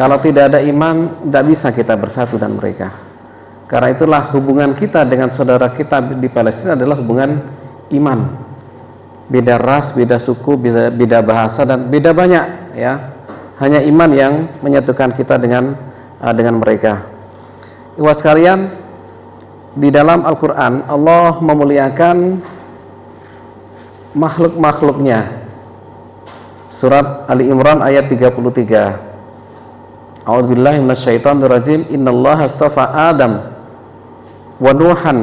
Kalau tidak ada iman, tidak bisa kita bersatu dengan mereka. Karena itulah hubungan kita dengan saudara kita di Palestina adalah hubungan iman. Beda ras, beda suku, beda bahasa, dan beda banyak, ya. Hanya iman yang menyatukan kita dengan mereka. Ikhwas sekalian, di dalam Al-Quran Allah memuliakan makhluk-makhluknya. Surat Ali Imran ayat 33. A'udzubillahi minasyaitonirrajim. Innallaha astafa Adam wa Nuhan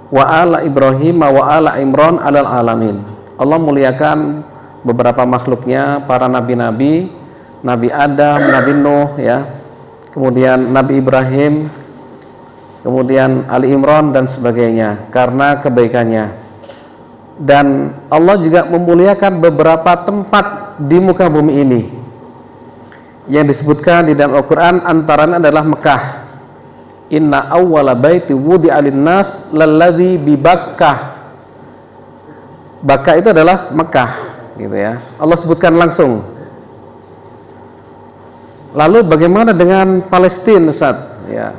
wa ala Ibrahim wa ala Imran alal alamin. Allah muliakan beberapa makhluknya, para nabi-nabi, Nabi Adam, Nabi Nuh, ya. Kemudian Nabi Ibrahim, kemudian Ali Imran dan sebagainya karena kebaikannya. Dan Allah juga memuliakan beberapa tempat di muka bumi ini yang disebutkan di dalam Al-Quran, antaranya adalah Mekah. Inna awwala baiti wudi'a lin-nas lalladzi bi Bakkah. Bakkah itu adalah Mekah, gitu ya. Allah sebutkan langsung. Lalu bagaimana dengan Palestina, Ustaz? Ya.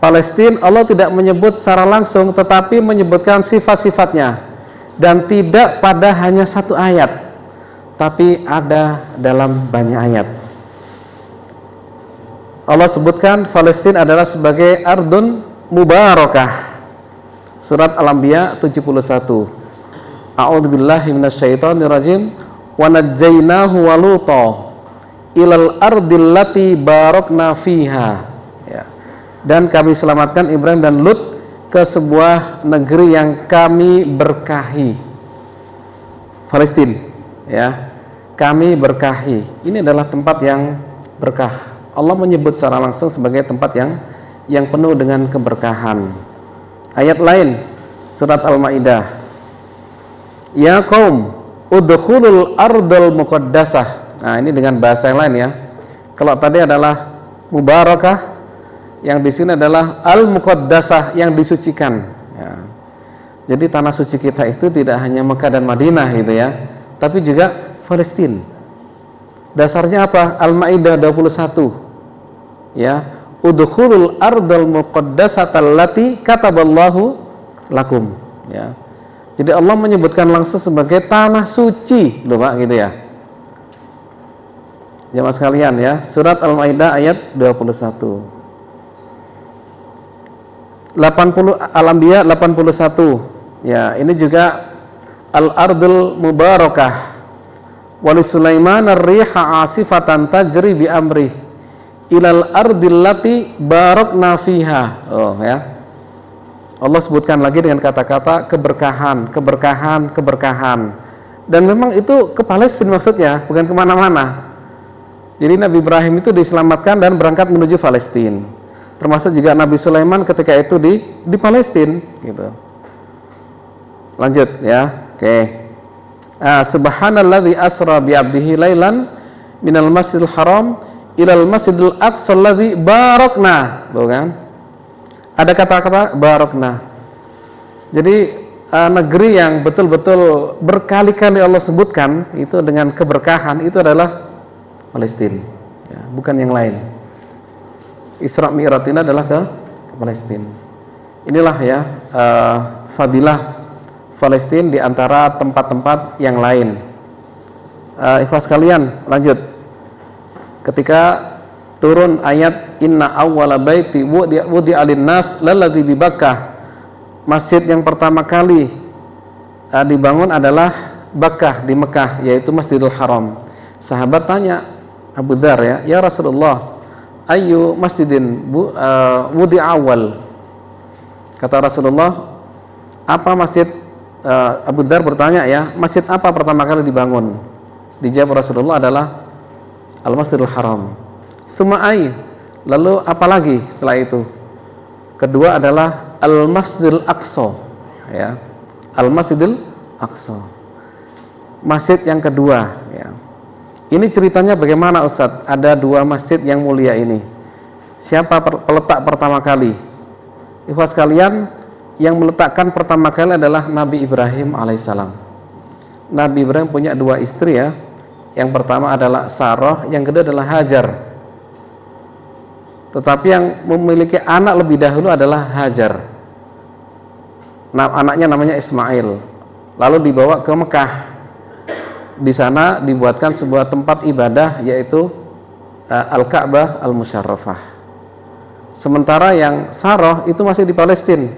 Palestina Allah tidak menyebut secara langsung, tetapi menyebutkan sifat-sifatnya, dan tidak pada hanya satu ayat, tapi ada dalam banyak ayat. Allah sebutkan Palestina adalah sebagai ardun mubarakah. Surat Al-Anbiya 71. A'udzubillahi minasyaitonirrajim. Wa najjaynahu wa Luta ilal ardil lati barakna fiha. Ya. Dan kami selamatkan Ibrahim dan Lut ke sebuah negeri yang kami berkahi. Palestina, ya. Kami berkahi. Ini adalah tempat yang berkah. Allah menyebut secara langsung sebagai tempat yang penuh dengan keberkahan. Ayat lain, surat Al-Maidah. Ya qaum, udkhulul ardal muqaddasah. Nah, ini dengan bahasa yang lain, ya. Kalau tadi adalah mubarakah, yang di sini adalah al-muqaddasah, yang disucikan. Ya. Jadi tanah suci kita itu tidak hanya Mekah dan Madinah, gitu ya, tapi juga Palestina. Dasarnya apa? Al-Maidah 21. Ya, udkhulul ardal muqaddasata allati kataballahu lakum. Ya. Jadi Allah menyebutkan langsung sebagai tanah suci, loh Pak, gitu ya. Jamaah sekalian, ya, surat Al-Maidah ayat 21. 80 Al-Anbiya 81. Ya, ini juga al-ardul mubarakah. Wa li Sulaiman ar-riha 'asifatan tajri bi amri ilal ardil lati barakna fiha. Oh, ya. Allah sebutkan lagi dengan kata-kata keberkahan, keberkahan, keberkahan. Dan memang itu ke Palestina maksudnya, bukan kemana-mana. Jadi Nabi Ibrahim itu diselamatkan dan berangkat menuju Palestina. Termasuk juga Nabi Sulaiman ketika itu di Palestina, gitu. Lanjut, ya. Oke. Subhanalladzi asra bi 'abdihi lailan minal masjidil haram ilal masjidil aqsa alladzi barakna. Bukan? Ada kata-kata barakna. Jadi negeri yang betul-betul berkali-kali Allah sebutkan itu dengan keberkahan itu adalah Palestina, ya, bukan yang lain. Isra Mi'raj ini adalah ke Palestina. Inilah, ya, fadilah Palestina di antara tempat-tempat yang lain. Ikhwas sekalian, lanjut. Ketika turun ayat inna awwala baiti wudi'a lin-nas lalladzi bi Bakkah. Masjid yang pertama kali dibangun adalah Bakkah di Mekah, yaitu Masjidil Haram. Sahabat tanya Abu Dzar, ya Rasulullah, ayu masjidin wudi'a awal. Kata Rasulullah, apa masjid, Abu Dzar bertanya, ya, masjid apa pertama kali dibangun? Dijawab Rasulullah adalah Al-Masjidil Haram. Suma'ai, lalu apa lagi setelah itu? Kedua adalah Al-Masjidil Aqsa, ya. Al-Masjidil Aqsa. Masjid yang kedua, ya. Ini ceritanya bagaimana, Ustadz? Ada dua masjid yang mulia ini. Siapa peletak pertama kali? Ikhwas sekalian, yang meletakkan pertama kali adalah Nabi Ibrahim alaihissalam. Nabi Ibrahim punya dua istri, ya. Yang pertama adalah Sarah, yang kedua adalah Hajar. Tetapi yang memiliki anak lebih dahulu adalah Hajar. Anaknya namanya Ismail. Lalu dibawa ke Mekah. Di sana dibuatkan sebuah tempat ibadah, yaitu Al-Ka'bah Al-Musyarrafah. Sementara yang Sarah itu masih di Palestina,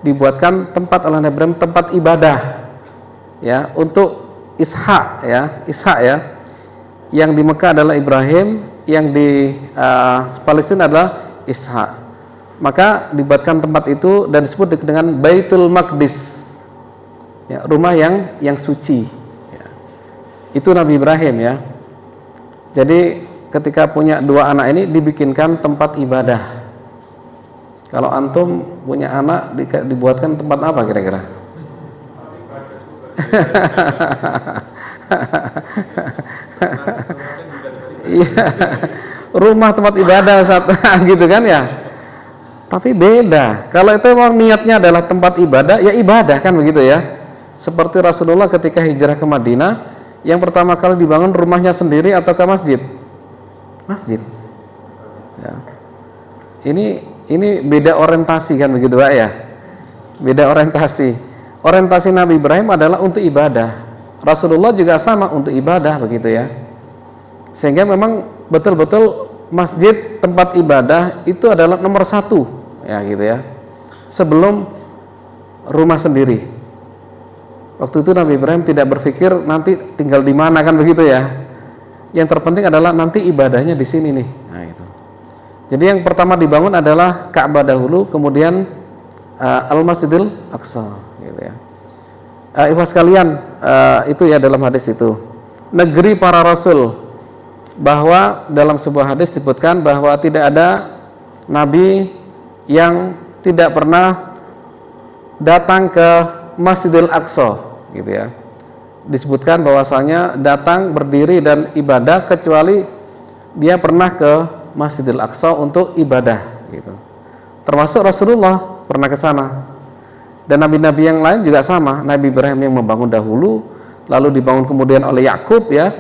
dibuatkan tempat oleh Nabi Ibrahim, tempat ibadah ya untuk Ishak ya. Yang di Mekah adalah Ibrahim, yang di Palestina adalah Ishak. Maka dibuatkan tempat itu dan disebut dengan Baitul Maqdis ya, rumah yang suci ya. Itu Nabi Ibrahim ya. Jadi ketika punya dua anak ini dibikinkan tempat ibadah. Kalau antum punya anak dibuatkan tempat apa kira-kira? Iya, rumah tempat ibadah gitu kan ya. Tapi beda. Kalau itu memang niatnya adalah tempat ibadah, ya ibadah kan begitu ya. Seperti Rasulullah ketika hijrah ke Madinah, yang pertama kali dibangun rumahnya sendiri atau ke masjid? Masjid. Ya. Ini beda orientasi kan begitu Pak ya. Beda orientasi. Orientasi Nabi Ibrahim adalah untuk ibadah. Rasulullah juga sama untuk ibadah begitu ya. Sehingga memang betul-betul masjid tempat ibadah itu adalah nomor satu ya gitu ya. Sebelum rumah sendiri. Waktu itu Nabi Ibrahim tidak berpikir nanti tinggal di mana kan begitu ya. Yang terpenting adalah nanti ibadahnya di sini nih. Nah, gitu. Jadi yang pertama dibangun adalah Ka'bah dahulu, kemudian Al-Masjidil Aqsa gitu ya. Ikhwas sekalian, itu ya dalam hadis itu. Negeri para rasul, bahwa dalam sebuah hadis disebutkan bahwa tidak ada nabi yang tidak pernah datang ke Masjidil Aqsa gitu ya. Disebutkan bahwasanya datang berdiri dan ibadah kecuali dia pernah ke Masjidil Aqsa untuk ibadah gitu. Termasuk Rasulullah pernah ke sana. Dan nabi-nabi yang lain juga sama. Nabi Ibrahim yang membangun dahulu, lalu dibangun kemudian oleh Yakub ya.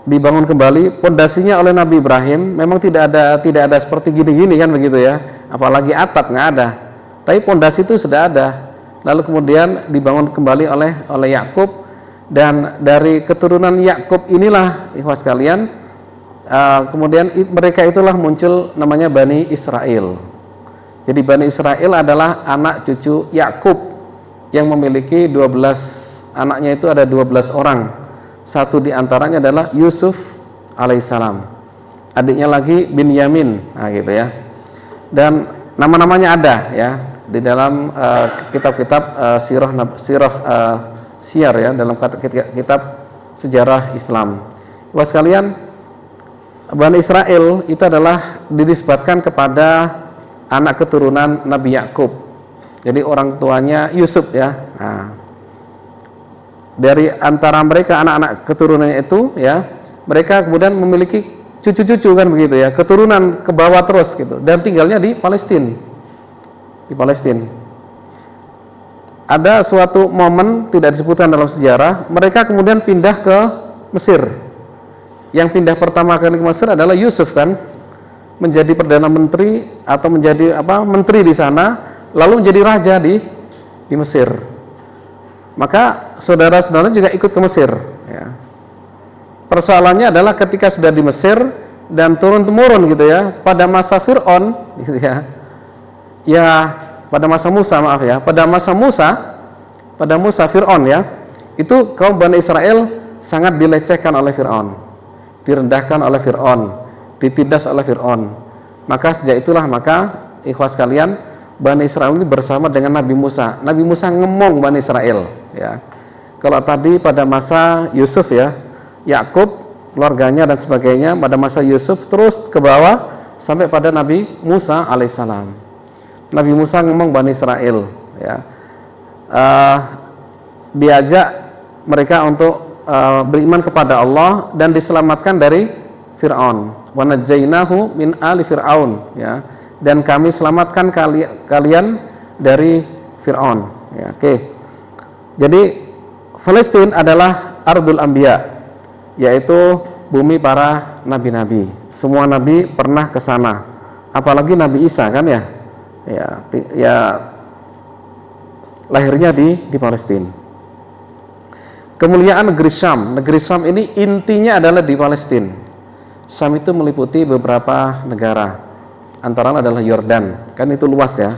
Dibangun kembali, pondasinya oleh Nabi Ibrahim. Memang tidak ada seperti gini-gini kan begitu ya. Apalagi atap nggak ada. Tapi pondasi itu sudah ada. Lalu kemudian dibangun kembali oleh Yakub, dan dari keturunan Yakub inilah ikhwas kalian, kemudian mereka itulah muncul namanya Bani Israel. Jadi Bani Israel adalah anak cucu Yakub yang memiliki 12 anaknya, itu ada 12 orang. Satu diantaranya adalah Yusuf alaihissalam, adiknya lagi Binyamin, nah gitu ya. Dan nama-namanya ada ya di dalam kitab-kitab siyar ya, dalam kitab sejarah Islam. Wah sekalian, Bani Israel itu adalah dinisbatkan kepada anak keturunan Nabi Yakub. Jadi orang tuanya Yusuf ya. Nah, dari antara mereka anak-anak keturunannya itu ya, mereka kemudian memiliki cucu-cucu kan begitu ya, keturunan ke bawah terus gitu, dan tinggalnya di Palestina. Di Palestina. Ada suatu momen tidak disebutkan dalam sejarah, mereka kemudian pindah ke Mesir. Yang pindah pertama kali ke Mesir adalah Yusuf kan, menjadi perdana menteri atau menjadi menteri di sana, lalu menjadi raja di Mesir. Maka saudara-saudara juga ikut ke Mesir ya. Persoalannya adalah ketika sudah di Mesir dan turun-temurun gitu ya, pada masa Fir'aun gitu ya. Ya, pada masa Musa, maaf ya. Pada Musa Fir'aun ya. Itu kaum Bani Israel sangat dilecehkan oleh Fir'aun. Direndahkan oleh Fir'aun, ditindas oleh Fir'aun. Maka sejak itulah ikhwas kalian, Bani Israel ini bersama dengan Nabi Musa. Nabi Musa ngemong Bani Israel ya. Kalau tadi pada masa Yusuf ya, Yakub, keluarganya dan sebagainya, pada masa Yusuf terus ke bawah sampai pada Nabi Musa alaihissalam. Nabi Musa ngomong Bani Israel ya, diajak mereka untuk beriman kepada Allah dan diselamatkan dari Fir'aun. Wa najjaynahu min ali Fir'aun ya, dan kami selamatkan kalian dari Fir'aun ya. Oke. Jadi Palestina adalah Ardul Anbiya, yaitu bumi para nabi-nabi. Semua nabi pernah ke sana. Apalagi Nabi Isa kan ya. Ya lahirnya di Palestina. Kemuliaan negeri Syam. Negeri Syam ini intinya adalah di Palestina. Syam itu meliputi beberapa negara. Antara adalah Yordan. Kan itu luas ya.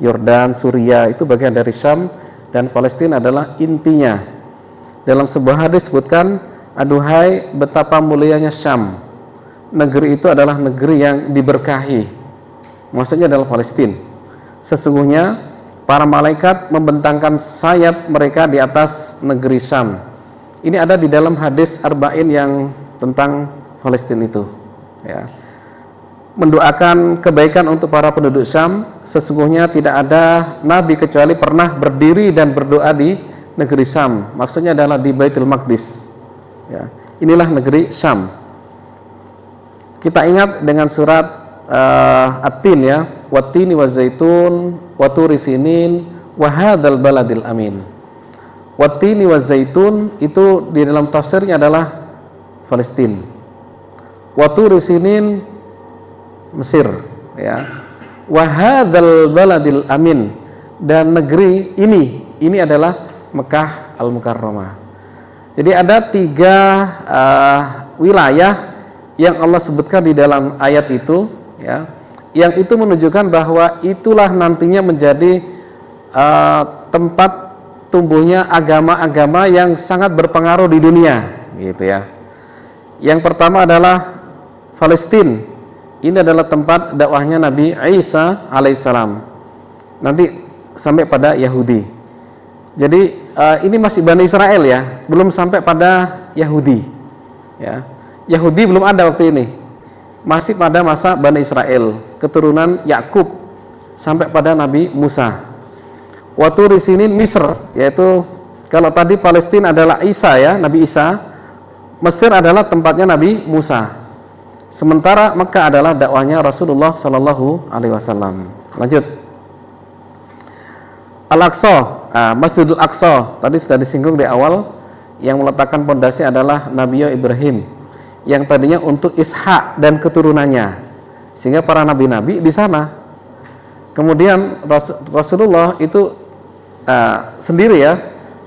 Yordan, Suriah itu bagian dari Syam, dan Palestina adalah intinya. Dalam sebuah hadis disebutkan, aduhai betapa mulianya Syam. Negeri itu adalah negeri yang diberkahi. Maksudnya adalah Palestina. Sesungguhnya para malaikat membentangkan sayap mereka di atas negeri Syam. Ini ada di dalam hadis Arba'in yang tentang Palestina itu. Ya. Mendoakan kebaikan untuk para penduduk Syam. Sesungguhnya tidak ada nabi kecuali pernah berdiri dan berdoa di negeri Syam. Maksudnya adalah di Baitul Maqdis. Ya. Inilah negeri Syam. Kita ingat dengan surat At-Tin ya, Wat-tini waz-zaitun wa turi sinin wa hadzal baladil amin. Wat-tini waz-zaitun itu di dalam tafsirnya adalah Palestina. Wa turi sinin Mesir ya. Wa hadzal baladil amin, dan negeri ini adalah Mekah Al-Mukarramah. Jadi ada 3 wilayah yang Allah sebutkan di dalam ayat itu ya, yang itu menunjukkan bahwa itulah nantinya menjadi tempat tumbuhnya agama-agama yang sangat berpengaruh di dunia gitu ya. Yang pertama adalah Palestina. Ini adalah tempat dakwahnya Nabi Isa alaihissalam. Nanti sampai pada Yahudi. Jadi ini masih Bani Israel ya, belum sampai pada Yahudi ya. Yahudi belum ada waktu ini, masih pada masa Bani Israel, keturunan Yakub sampai pada Nabi Musa. Waktu di sini Misr, yaitu kalau tadi Palestina adalah Isa ya, Nabi Isa, Mesir adalah tempatnya Nabi Musa. Sementara Mekah adalah dakwahnya Rasulullah Shallallahu Alaihi Wasallam. Lanjut. Al-Aqsa, Masjidul Aqsa tadi sudah disinggung di awal, yang meletakkan pondasi adalah Nabi Ibrahim, yang tadinya untuk Ishak dan keturunannya, sehingga para nabi-nabi di sana. Kemudian Rasulullah itu sendiri ya,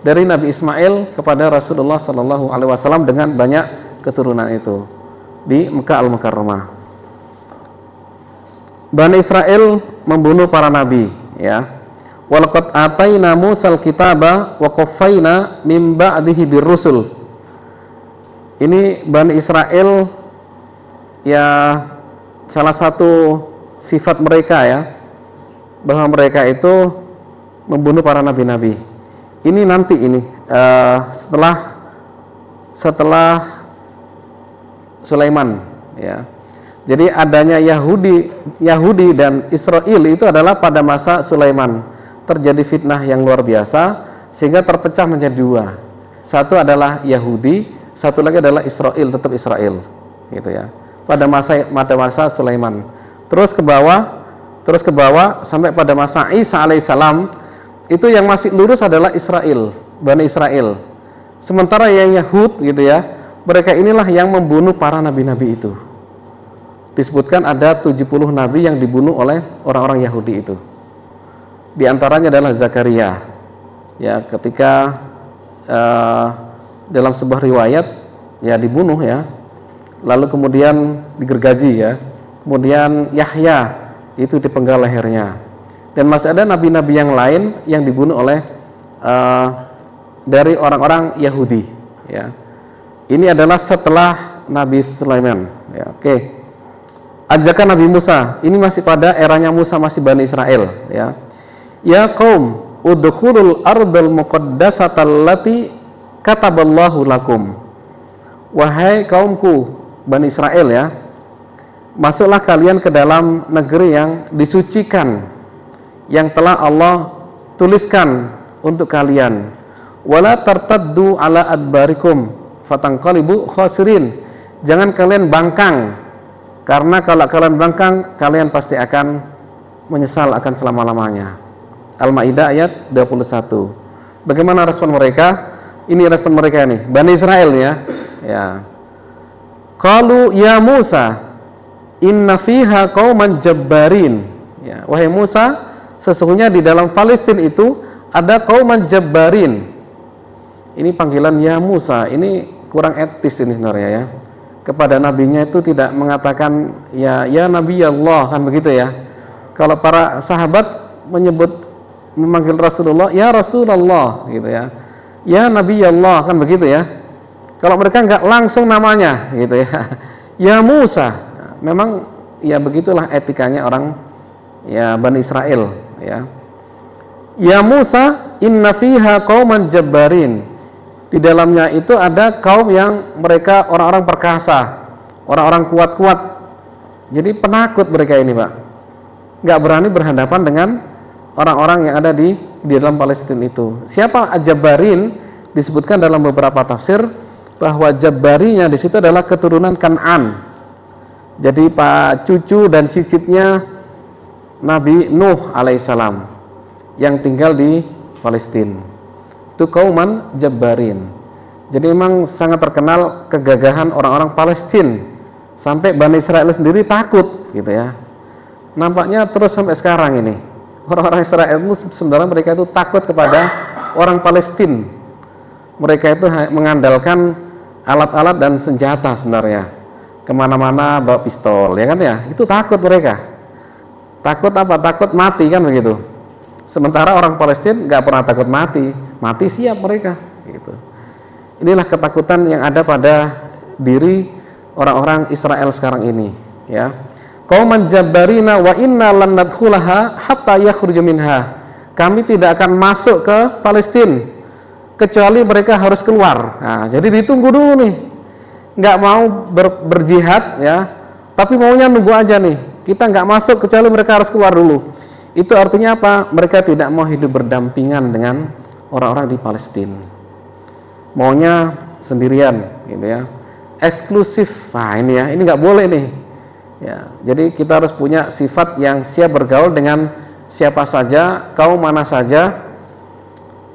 dari Nabi Ismail kepada Rasulullah Shallallahu Alaihi Wasallam dengan banyak keturunan itu di Mekah Al-Mukarramah. Bani Israel membunuh para nabi ya. Walaqad ataina Musal kitaba wa qaffayna min ba'dihi birrusul. Ini Bani Israel ya, salah satu sifat mereka ya, bahwa mereka itu membunuh para nabi-nabi. Ini nanti ini setelah Sulaiman ya. Jadi adanya Yahudi dan Israel itu adalah pada masa Sulaiman. Terjadi fitnah yang luar biasa sehingga terpecah menjadi 2. Satu adalah Yahudi, satu lagi adalah Israel, tetap Israel gitu ya. Pada masa Sulaiman. Terus ke bawah sampai pada masa Isa alaihissalam, itu yang masih lurus adalah Israel, Bani Israel. Sementara yang Yahud gitu ya, mereka inilah yang membunuh para nabi-nabi itu. Disebutkan ada 70 nabi yang dibunuh oleh orang-orang Yahudi itu. Di antaranya adalah Zakaria. Ya, ketika dalam sebuah riwayat ya dibunuh ya. Lalu kemudian digergaji ya. Kemudian Yahya itu dipenggal lehernya. Dan masih ada nabi-nabi yang lain yang dibunuh oleh dari orang-orang Yahudi ya. Ini adalah setelah Nabi Sulaiman ya. Oke. Ajakan Nabi Musa, ini masih pada eranya Musa, masih Bani Israel ya. Ya qaum udkhulul ardal muqaddasatal lati kataballahu lakum. Wahai kaumku Bani Israel ya, masuklah kalian ke dalam negeri yang disucikan, yang telah Allah tuliskan untuk kalian. Wala tartaddu ala adbarikum fatanqalibu khasirin. Jangan kalian bangkang, karena kalau kalian bangkang kalian pasti akan menyesal akan selama-lamanya. Al-Maidah ayat 21. Bagaimana respon mereka? Ini respon mereka nih, Bani Israel ya. Ya. Qalu ya Musa inna fiha qauman jabbarin. Ya, wahai Musa, sesungguhnya di dalam Palestina itu ada qauman jabbarin. Ini panggilan ya Musa, ini kurang etis ini sebenarnya ya. Kepada nabinya itu tidak mengatakan ya Nabi Allah, kan begitu ya. Kalau para sahabat memanggil Rasulullah ya Rasulullah gitu ya. Ya Nabi Allah, kan begitu ya. Kalau mereka nggak langsung namanya gitu ya. Ya Musa. Memang ya begitulah etikanya orang ya Bani Israel ya. Ya Musa inna fiha qauman jabbarin. Di dalamnya itu ada kaum yang mereka orang-orang perkasa, orang-orang kuat-kuat. Jadi penakut mereka ini, Pak. Nggak berani berhadapan dengan orang-orang yang ada di dalam Palestina itu. Siapa Jabbarin? Disebutkan dalam beberapa tafsir bahwa Jabbarinya di situ adalah keturunan Kan'an. Jadi pak cucu dan cicitnya Nabi Nuh alaihissalam yang tinggal di Palestina. Itu kauman Jabbarin. Jadi memang sangat terkenal kegagahan orang-orang Palestina sampai Bani Israel sendiri takut gitu ya. Nampaknya terus sampai sekarang ini orang-orang Israel itu sebenarnya mereka itu takut kepada orang Palestina. Mereka itu mengandalkan alat-alat dan senjata sebenarnya. Kemana-mana bawa pistol, ya kan ya? Itu takut mereka. Takut apa? Takut mati kan begitu. Sementara orang Palestina nggak pernah takut mati. Mati siap mereka. Gitu. Inilah ketakutan yang ada pada diri orang-orang Israel sekarang ini. Ya. Qauman jabbarina wa inna lan nadkhulaha hatta yakhruju minha. Kami tidak akan masuk ke Palestina kecuali mereka harus keluar. Nah, jadi ditunggu dulu nih. Nggak mau berjihad ya, tapi maunya nunggu aja nih. Kita nggak masuk kecuali mereka harus keluar dulu. Itu artinya apa? Mereka tidak mau hidup berdampingan dengan orang-orang di Palestina. Maunya sendirian, gitu ya. Eksklusif. Nah ini ya, ini nggak boleh nih. Ya, jadi kita harus punya sifat yang siap bergaul dengan siapa saja, kaum mana saja,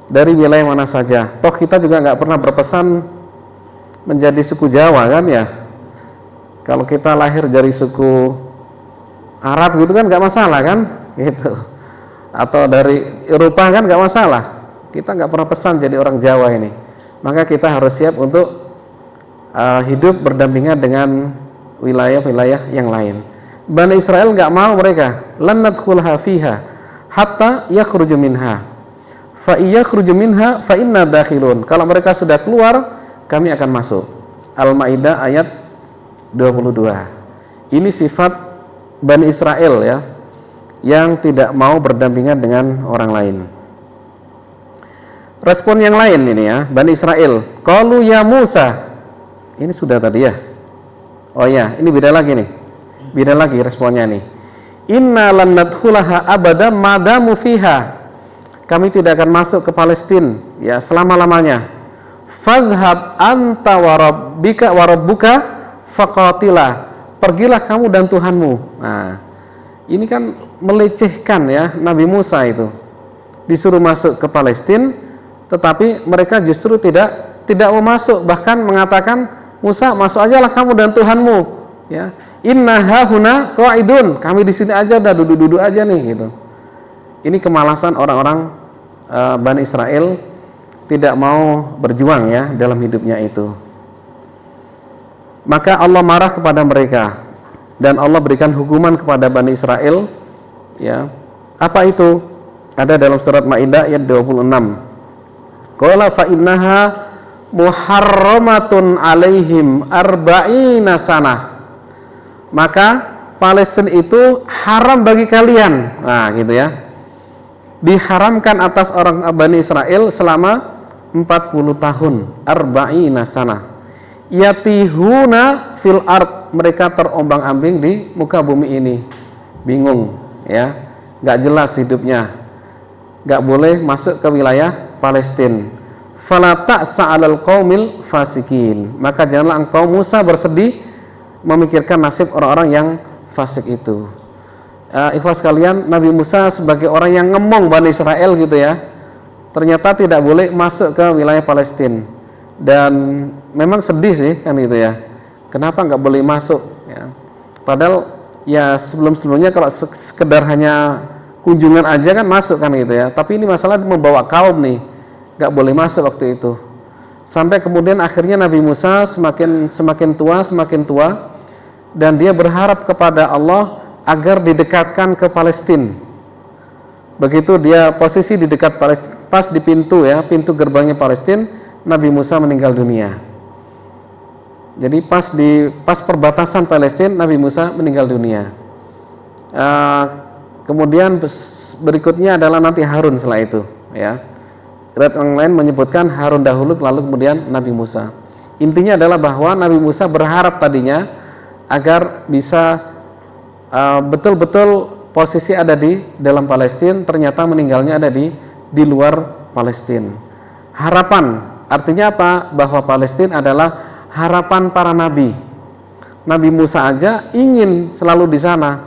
dari wilayah mana saja. Toh kita juga nggak pernah berpesan menjadi suku Jawa kan ya. Kalau kita lahir dari suku Arab gitu kan nggak masalah kan, gitu. Atau dari Eropa kan nggak masalah. Kita nggak pernah pesan jadi orang Jawa ini. Maka kita harus siap untuk hidup berdampingan dengan wilayah-wilayah yang lain. Bani Israel nggak mau mereka. Lan nadkhulha fiha hatta yakhruju minha. Fa yakhruju minha fa inna dakhilun. Kalau mereka sudah keluar, kami akan masuk. Al-Maidah ayat 22. Ini sifat Bani Israel ya, yang tidak mau berdampingan dengan orang lain. Respon yang lain ini ya, Bani Israel. Qalu ya Musa. Ini sudah tadi ya. Oh ya, ini beda lagi nih. Beda lagi responnya nih. Inna lan nadkhulaha abada madamu fiha. Kami tidak akan masuk ke Palestina ya selama-lamanya. Fadhhab anta wa rabbuka faqatila. Pergilah kamu dan Tuhanmu. Nah, ini kan melecehkan ya Nabi Musa itu. Disuruh masuk ke Palestina, tetapi mereka justru tidak mau masuk, bahkan mengatakan, Musa, masuk aja lah kamu dan Tuhanmu. Ya, inna hahuna qa'idun. Kami di sini aja, udah duduk-duduk aja nih gitu. Ini kemalasan orang-orang Bani Israel tidak mau berjuang ya dalam hidupnya itu. Maka Allah marah kepada mereka dan Allah berikan hukuman kepada Bani Israel ya. Apa itu? Ada dalam surat Maidah ayat 26. Qala fa innaha muharramatun alaihim arba'ina sanah. Maka Palestina itu haram bagi kalian. Nah, gitu ya. Diharamkan atas orang Bani Israel selama 40 tahun, arba'ina sanah. Yatihuna fil ard, mereka terombang-ambing di muka bumi ini. Bingung, ya. Enggak jelas hidupnya. Enggak boleh masuk ke wilayah Palestina. Fala ta'sa 'alal qaumil fasikin. Maka janganlah engkau Musa bersedih memikirkan nasib orang-orang yang fasik itu. Ikhwas kalian, Nabi Musa sebagai orang yang ngemong Bani Israel gitu ya, ternyata tidak boleh masuk ke wilayah Palestina. Dan memang sedih sih kan gitu ya, Kenapa nggak boleh masuk? Ya. Padahal ya sebelumnya kalau sekedar hanya kunjungan aja kan masuk kan gitu ya. Tapi ini masalah membawa kaum nih, nggak boleh masuk waktu itu. Sampai kemudian akhirnya Nabi Musa semakin tua dan dia berharap kepada Allah agar didekatkan ke Palestina. Begitu dia posisi di dekat Palestina, pas di pintu ya, pintu gerbangnya Palestina, Nabi Musa meninggal dunia. Jadi pas perbatasan Palestina, Nabi Musa meninggal dunia. Kemudian berikutnya adalah nanti Harun setelah itu ya. Riwayat yang lain menyebutkan Harun dahulu lalu kemudian Nabi Musa. Intinya adalah bahwa Nabi Musa berharap tadinya agar bisa betul-betul posisi ada di dalam Palestina, ternyata meninggalnya ada di luar Palestina. Harapan artinya apa? Bahwa Palestina adalah harapan para nabi. Nabi Musa aja ingin selalu di sana,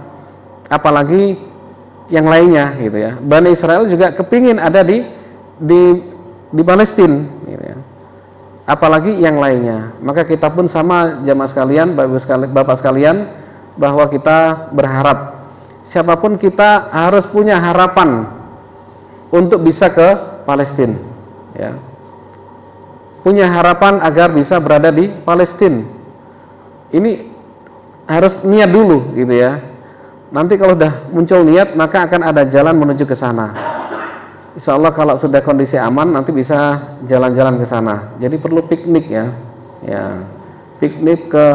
apalagi yang lainnya gitu ya. Bani Israel juga kepingin ada di Palestina gitu ya. Apalagi yang lainnya. Maka kita pun sama jamaah sekalian, Bapak sekalian, bahwa kita berharap siapapun kita harus punya harapan untuk bisa ke Palestina ya. Punya harapan agar bisa berada di Palestina. Ini harus niat dulu gitu ya. Nanti kalau udah muncul niat maka akan ada jalan menuju ke sana. Insya Allah kalau sudah kondisi aman nanti bisa jalan-jalan ke sana. Jadi perlu piknik ya. Ya, piknik ke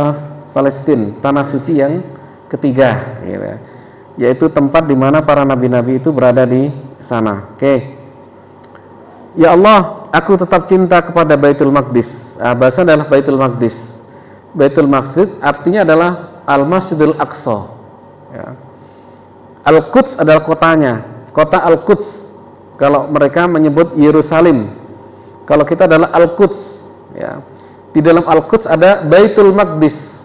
Palestina, tanah suci yang ketiga gitu ya. Yaitu tempat di mana para nabi-nabi itu berada di sana. Oke. Ya Allah, aku tetap cinta kepada Baitul Maqdis. Bahasa adalah Baitul Maqdis. Baitul Maqdis artinya adalah Al-Masjidul Aqsa. Ya. Al-Quds adalah kotanya, kota Al-Quds. Kalau mereka menyebut Yerusalem, kalau kita adalah Al-Quds. Ya. Di dalam Al-Quds ada Baitul Maqdis.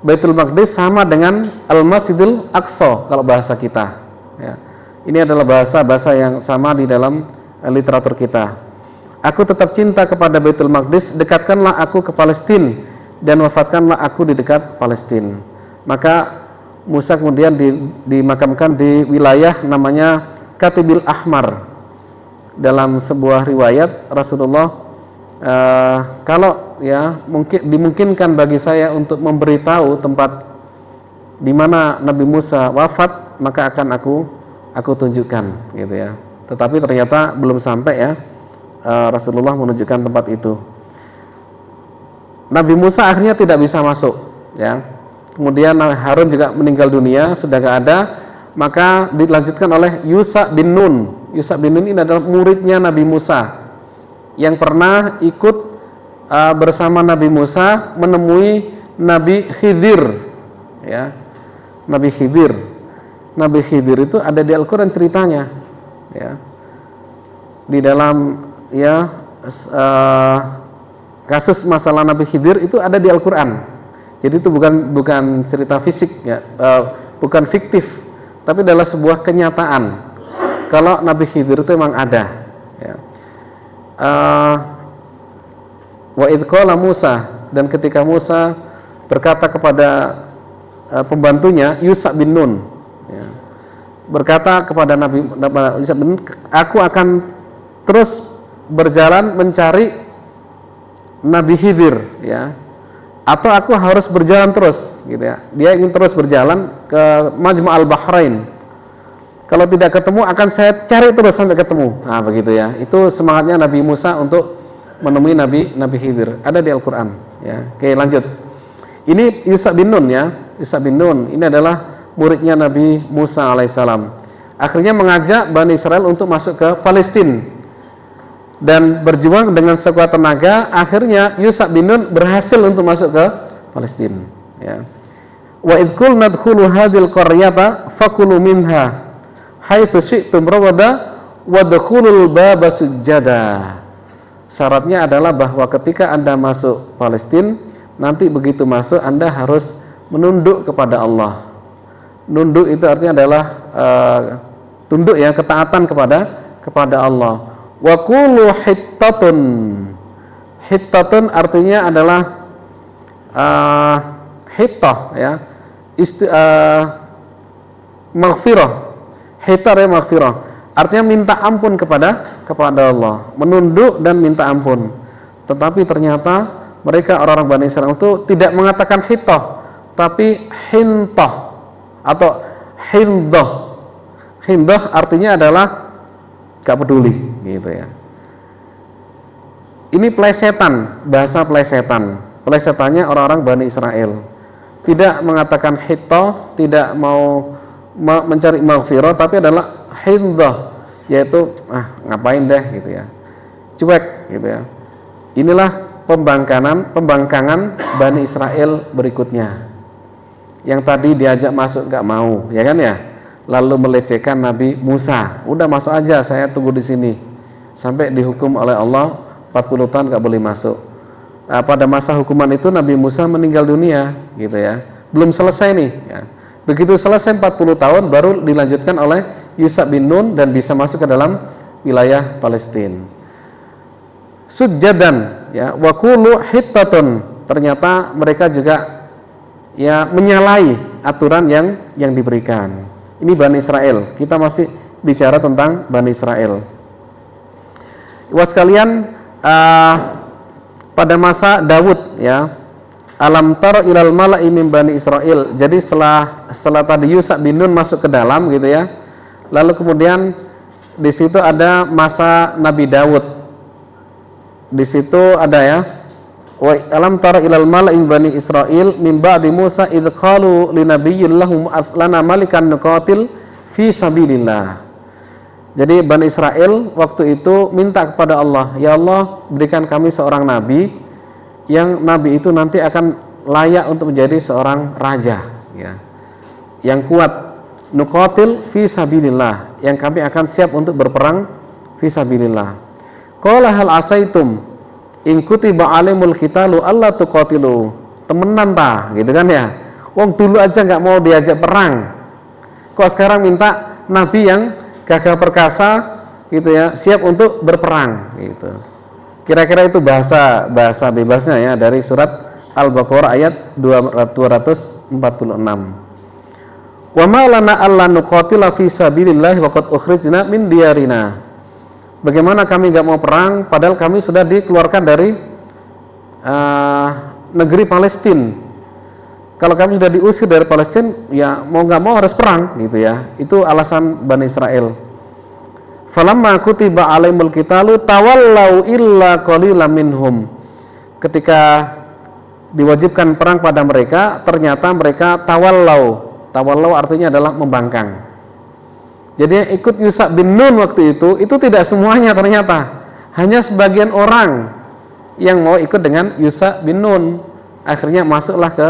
Baitul Maqdis sama dengan Al-Masjidul Aqsa kalau bahasa kita. Ya. Ini adalah bahasa yang sama di dalam literatur kita. Aku tetap cinta kepada Baitul Maqdis, dekatkanlah aku ke Palestina dan wafatkanlah aku di dekat Palestina. Maka Musa kemudian dimakamkan di wilayah namanya Katibil Ahmar. Dalam sebuah riwayat Rasulullah kalau ya dimungkinkan bagi saya untuk memberitahu tempat di mana Nabi Musa wafat, maka akan aku tunjukkan gitu ya. Tetapi ternyata belum sampai ya Rasulullah menunjukkan tempat itu. Nabi Musa akhirnya tidak bisa masuk ya. Kemudian Harun juga meninggal dunia, sudah gak ada, maka dilanjutkan oleh Yusha bin Nun. Yusha bin Nun ini adalah muridnya Nabi Musa yang pernah ikut bersama Nabi Musa menemui Nabi Khidir ya. Nabi Khidir itu ada di Al-Quran ceritanya ya. Di dalam ya kasus masalah Nabi Khidir itu ada di Al-Quran. Jadi itu bukan cerita fisik ya, bukan fiktif, tapi adalah sebuah kenyataan. Kalau Nabi Khidir itu memang ada ya. Wa idh qala Musa, dan ketika Musa berkata kepada pembantunya Yusha bin Nun ya, berkata kepada Nabi Yusha bin Nun, aku akan terus berjalan mencari Nabi Khidir ya, atau aku harus berjalan terus gitu ya. Dia ingin terus berjalan ke Majma' al-Bahrain. Kalau tidak ketemu akan saya cari terus sampai ketemu. Nah, begitu ya. Itu semangatnya Nabi Musa untuk menemui Nabi Khidir. Ada di Al-Qur'an ya. Oke, lanjut. Ini Yusha bin Nun ya. Yusha bin Nun ini adalah muridnya Nabi Musa alaihissalam. Akhirnya mengajak Bani Israel untuk masuk ke Palestina. Dan berjuang dengan sekuat tenaga, akhirnya Yusha bin Nun berhasil untuk masuk ke Palestina ya. Wa idh qulna dkhulu hadhil qaryata fakulu minha haitsu syi'tum rawada wadkhulul baba sujada. Syaratnya adalah bahwa ketika Anda masuk Palestina, nanti begitu masuk Anda harus menunduk kepada Allah. Nunduk itu artinya adalah tunduk ya, ketaatan kepada Allah. Wa qulu hittatun. Hittatun artinya adalah hittah ya, maghfirah. Hittah ya maghfirah. Artinya minta ampun kepada Allah, menunduk dan minta ampun. Tetapi ternyata mereka orang-orang Bani Israil itu tidak mengatakan hittah, tapi hintah atau hindah. Hindah artinya adalah gak peduli gitu ya. Ini plesetan, bahasa plesetan. Plesetannya orang-orang Bani Israil. Tidak mengatakan hittah, tidak mau mencari maghfirah, tapi adalah hindah, yaitu ngapain deh gitu ya. Cuek gitu ya. Inilah pembangkangan Bani Israil berikutnya. Yang tadi diajak masuk gak mau, ya kan ya? Lalu melecehkan Nabi Musa. Udah masuk aja, saya tunggu di sini. Sampai dihukum oleh Allah 40 tahun gak boleh masuk. Pada masa hukuman itu Nabi Musa meninggal dunia, gitu ya. Belum selesai nih. Ya. Begitu selesai 40 tahun, baru dilanjutkan oleh Yusha bin Nun dan bisa masuk ke dalam wilayah Palestina. Sujjadan, ya, wa qulu hittatun. Ternyata mereka juga ya menyalahi aturan yang diberikan. Ini Bani Israel. Kita masih bicara tentang Bani Israel. Was kalian pada masa Daud ya, alam tara ilal mala'i min Bani Israel. Jadi setelah tadi Yusha bin Nun masuk ke dalam gitu ya, lalu kemudian di situ ada masa Nabi Daud. Di situ ada ya, wa alam tara ilal mala'i min Bani Israel min ba'di Musa idh qalu li nabiyyin lahum lana malikan nuqatil fi sabilillah. Jadi Bani Israel waktu itu minta kepada Allah, ya Allah berikan kami seorang nabi yang nabi itu nanti akan layak untuk menjadi seorang raja ya, yang kuat, nuqatil fi sabilillah, yang kami akan siap untuk berperang fi sabilillah. Qala hal asaitum in kutiba alimul qitalu alla tuqatilu. Temenan ta gitu kan ya, wong dulu aja nggak mau diajak perang, kok sekarang minta nabi yang gagah perkasa gitu ya, siap untuk berperang gitu. Kira-kira itu bahasa bebasnya ya dari surat Al-Baqarah ayat 246. Wa ma lana alla nuqatila fi sabilillah wa qad ukhrijna min diyarina. Bagaimana kami enggak mau perang padahal kami sudah dikeluarkan dari negeri Palestina. Kalau kami sudah diusir dari Palestina, ya mau nggak mau harus perang gitu ya. Itu alasan Bani Israel. Falamma kutiba alaihimul qitalu tawallau illa qalilan minhum. Ketika diwajibkan perang pada mereka, ternyata mereka tawallau. Tawallau artinya adalah membangkang. Jadi yang ikut Yusha bin Nun waktu itu tidak semuanya ternyata. Hanya sebagian orang yang mau ikut dengan Yusha bin Nun. Akhirnya masuklah ke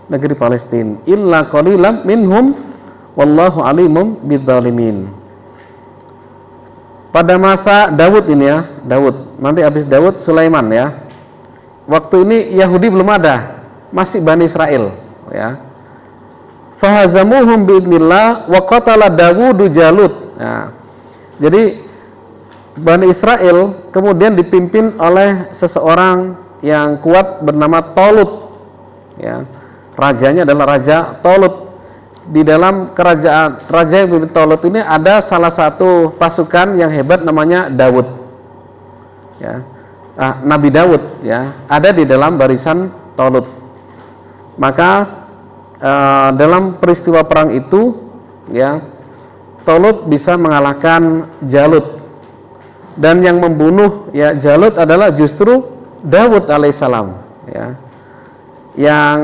negeri Palestina. Illa qalilan minhum wallahu alimum bidzalimin. Pada masa Daud ini ya, Daud. Nanti habis Daud Sulaiman ya. Waktu ini Yahudi belum ada, masih Bani Israel ya. Fahazamuhum biidznillah wa qatala Dawudu Jalut. Nah, jadi Bani Israel kemudian dipimpin oleh seseorang yang kuat bernama Tolut ya. Rajanya adalah Raja Tolut. Di dalam kerajaan Raja Tolut ini ada salah satu pasukan yang hebat namanya Daud ya. Nabi Daud ya, ada di dalam barisan Tolut. Maka dalam peristiwa perang itu ya, Tolut bisa mengalahkan Jalut. Dan yang membunuh ya Jalut adalah justru Daud alaihissalam ya. Yang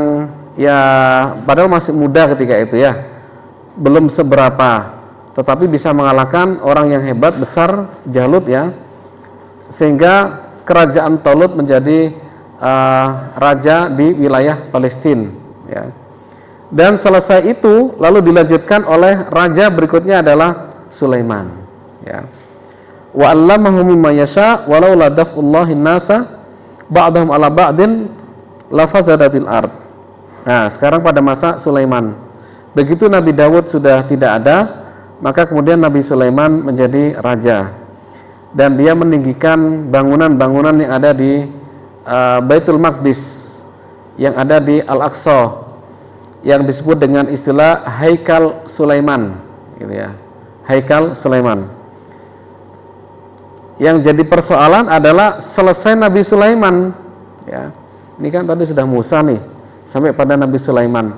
ya padahal masih muda ketika itu ya, belum seberapa, tetapi bisa mengalahkan orang yang hebat besar Jalut ya, sehingga kerajaan Tolut menjadi raja di wilayah Palestina ya. Dan selesai itu lalu dilanjutkan oleh raja berikutnya adalah Sulaiman ya. Wa 'allamahu mimma yasha walau la daf'ullahin nasa ba'dahum 'ala ba'din la fasadatil ard. Nah, sekarang pada masa Sulaiman. Begitu Nabi Daud sudah tidak ada, maka kemudian Nabi Sulaiman menjadi raja. Dan dia meninggikan bangunan-bangunan yang ada di Baitul Maqdis. yang ada di Al-Aqsa yang disebut dengan istilah Haikal Sulaiman, gitu ya. Haikal Sulaiman. Yang jadi persoalan adalah selesai Nabi Sulaiman, ya. Ini kan tadi sudah Musa nih, sampai pada Nabi Sulaiman.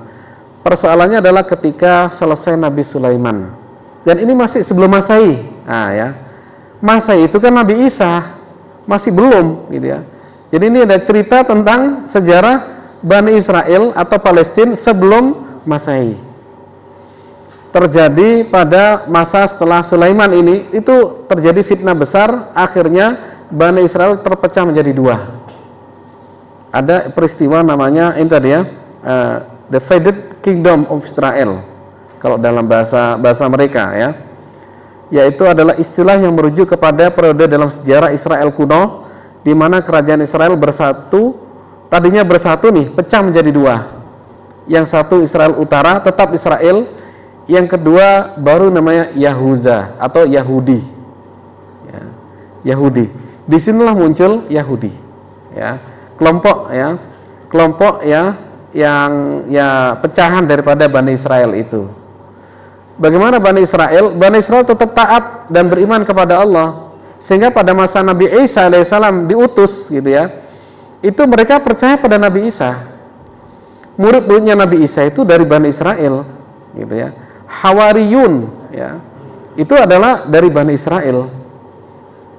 Persoalannya adalah ketika selesai Nabi Sulaiman. Dan ini masih sebelum Masehi. Nah, ya. Masehi itu kan Nabi Isa, masih belum, gitu ya. Jadi ini ada cerita tentang sejarah Bani Israel atau Palestina sebelum Masehi. Terjadi pada masa setelah Sulaiman ini, itu terjadi fitnah besar, akhirnya Bani Israel terpecah menjadi dua. Ada peristiwa namanya ini tadi ya, Divided Kingdom of Israel, kalau dalam bahasa mereka ya, yaitu adalah istilah yang merujuk kepada periode dalam sejarah Israel kuno, di mana kerajaan Israel bersatu, tadinya bersatu nih, pecah menjadi dua. Yang satu Israel Utara, tetap Israel. Yang kedua baru namanya Yahuda atau Yahudi. Ya, Yahudi. Disinilah muncul Yahudi. Ya, kelompok ya yang pecahan daripada Bani Israel itu. Bagaimana Bani Israel? Bani Israel tetap taat dan beriman kepada Allah, sehingga pada masa Nabi Isa alaihissalam diutus, gitu ya, itu mereka percaya pada Nabi Isa. Murid-muridnya Nabi Isa itu dari Bani Israel, gitu ya. Hawariyun, ya, itu adalah dari Bani Israel.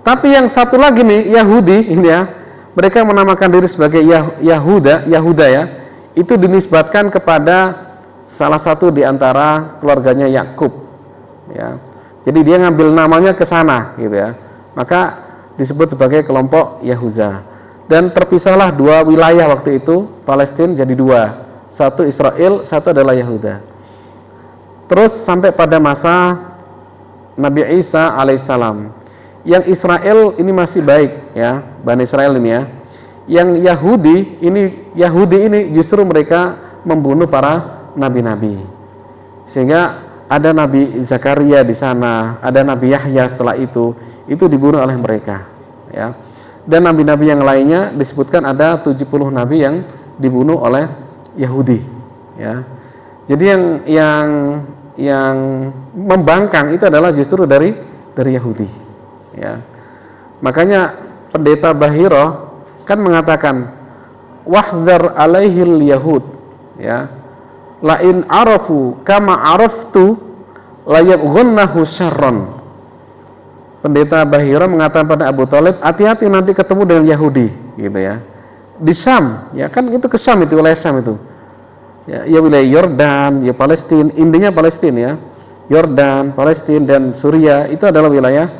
Tapi yang satu lagi nih, Yahudi, ini ya, mereka menamakan diri sebagai Yahuda ya, itu dinisbatkan kepada salah satu di antara keluarganya Yakub, ya. Jadi dia ngambil namanya ke sana, gitu ya. Maka disebut sebagai kelompok Yahuda. Dan terpisahlah dua wilayah waktu itu, Palestina jadi dua. Satu Israel, satu adalah Yahuda. Terus sampai pada masa Nabi Isa alaihissalam. Yang Israel ini masih baik, ya, Bani Israel ini ya. Yang Yahudi ini justru mereka membunuh para nabi-nabi. Sehingga ada Nabi Zakaria di sana, ada Nabi Yahya setelah itu dibunuh oleh mereka, ya. Dan nabi-nabi yang lainnya disebutkan ada 70 nabi yang dibunuh oleh Yahudi, ya. Jadi yang membangkang itu adalah justru dari Yahudi, ya. Makanya pendeta Bahiro kan mengatakan wahdhar alaihil yahud, ya, la in arafu kama araftu la yabghunnahu syarron. Pendeta Bahiro mengatakan pada Abu Thalib, hati-hati nanti ketemu dengan Yahudi, gitu ya, di Syam, ya, kan itu ke Syam, itu wilayah Syam itu, ya wilayah Yordan, ya Palestina, intinya Palestina, ya, Yordan, Palestina dan Suriah itu adalah wilayah